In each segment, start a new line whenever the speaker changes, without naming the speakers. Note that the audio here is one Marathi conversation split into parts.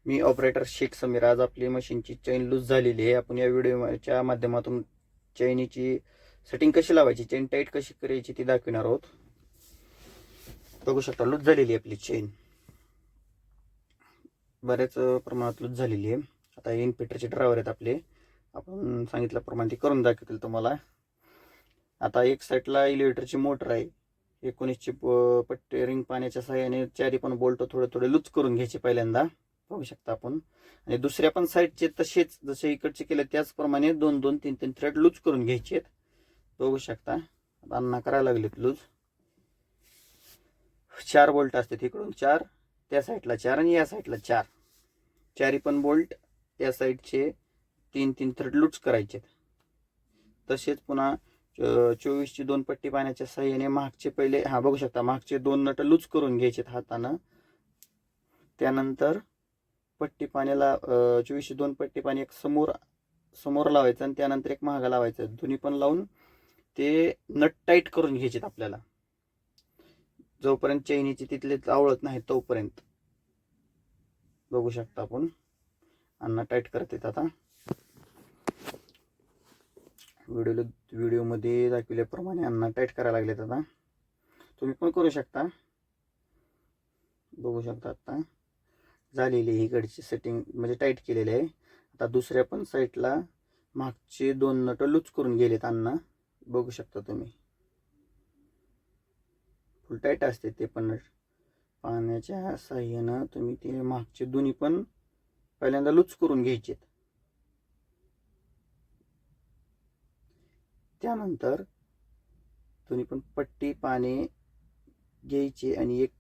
मी ऑपरेटर शेख समीर. आज आपली मशीनची चेन लूज झालेली आहे. आपण या व्हिडिओच्या माध्यमातून चेनीची सेटिंग कशी लावायची, चेन टाईट कशी करायची ती दाखवणार आहोत. बघू शकता लूज झालेली आहे आपली चेन, बऱ्याच प्रमाणात लूज झालेली आहे. आता इनफिटरचे ड्रायव्हर आहेत आपले, आपण सांगितल्याप्रमाणे ते करून दाखवतील तुम्हाला. आता एक साईडला इलेव्हेटरची मोटर आहे, 19ची पट्टी रिंग पाण्याच्या सहाय्याने चारी पण बोल्ट थोडे थोडे लूज करून घ्यायचे पहिल्यांदा, बघू शकता आपण. आणि दुसऱ्या पण साईडचे तसेच जसे इकडचे केले त्याचप्रमाणे 2-2, 3-3 थ्रेड लूज करून घ्यायचे आहेत, बघू शकता. अण्णा करायला लागलेत लूज. 4 बोल्ट असतात, इकडून 4, त्या साईडला 4 आणि या साईडला 4. चारी पण बोल्ट त्या साईडचे 3-3 थ्रेड लूज करायचे. तसेच पुन्हा 24ची 2 पट्टी पाण्याच्या सहाय्याने मागचे पहिले बघू शकता मागचे 2 नट लूज करून घ्यायचे हातानं. त्यानंतर पट्टी पाण्याला 24ची 2 पट्टी पाणी एक समोर लावायचं आणि त्यानंतर एक मागं लावायचं, दोन्ही पण लावून ते नट टाईट करून घ्यायचे आपल्याला, जोपर्यंत चैनीची तिथले आवळत नाही तोपर्यंत. बघू शकता आपण अण्णा टाईट करतात. आता व्हिडिओमध्ये दाखवल्याप्रमाणे अण्णा टाईट करायला लागलेत. आता तुम्ही पण करू शकता, बघू शकता. आता झालेली आहे इकडची सेटिंग, म्हणजे टाईट केलेली आहे. आता दुसऱ्या पण साईडला मागचे 2 नट लूज करून गेलेत अण्णा, बघू शकता तुम्ही. फुल टाईट असते ते पण नट. पाण्याच्या साह्यानं तुम्ही ते मागचे दोन्ही पण पहिल्यांदा लूज करून घ्यायचे. त्यानंतर दोन्ही पण पट्टी पाणी घ्यायची आणि एक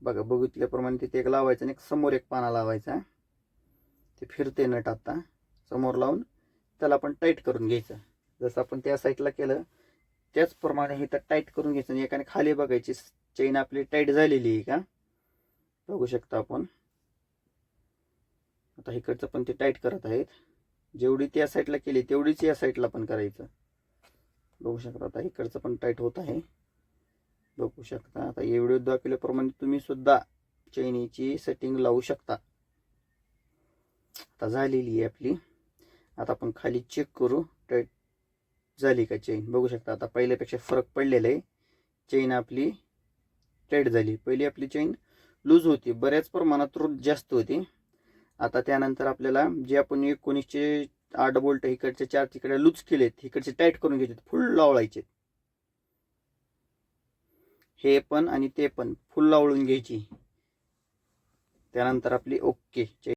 बघा बघितल्याप्रमाणे तिथे एक लावायचं आणि एक समोर एक पाना लावायचा. ते फिरते नट आता समोर लावून त्याला पण टाईट करून घ्यायचं, जसं आपण त्या साईडला केलं त्याचप्रमाणे हे तर टाईट करून घ्यायचं. आणि एकाने खाली बघायची चेन आपली टाईट झालेली आहे का, बघू शकता आपण. आता इकडचं पण ते टाईट करत आहेत, जेवढी त्या साईडला केली तेवढीच या साईडला पण करायचं, बघू शकता. आता इकडचं पण टाईट होत आहे, बघू शकता. आता या व्हिडिओ दाखवल्याप्रमाणे तुम्ही सुद्धा चैनीची सेटिंग लावू शकता. आता झालेली आहे आपली. आता आपण खाली चेक करू टाईट झाली का चेन, बघू शकता. आता पहिल्यापेक्षा फरक पडलेला आहे, चेन आपली टाईट झाली. पहिली आपली चेन लूज होती, बऱ्याच प्रमाणात रूट जास्त होती. आता त्यानंतर आपल्याला जे आपण 19चे 8 बोल्ट इकडचे 4 तिकडे लूज केलेत, इकडचे टाईट करून घ्यायचे, फुल लावळायचे. हे पण आणि ते पण फुल लावळून घ्यायची. त्यानंतर आपली ओके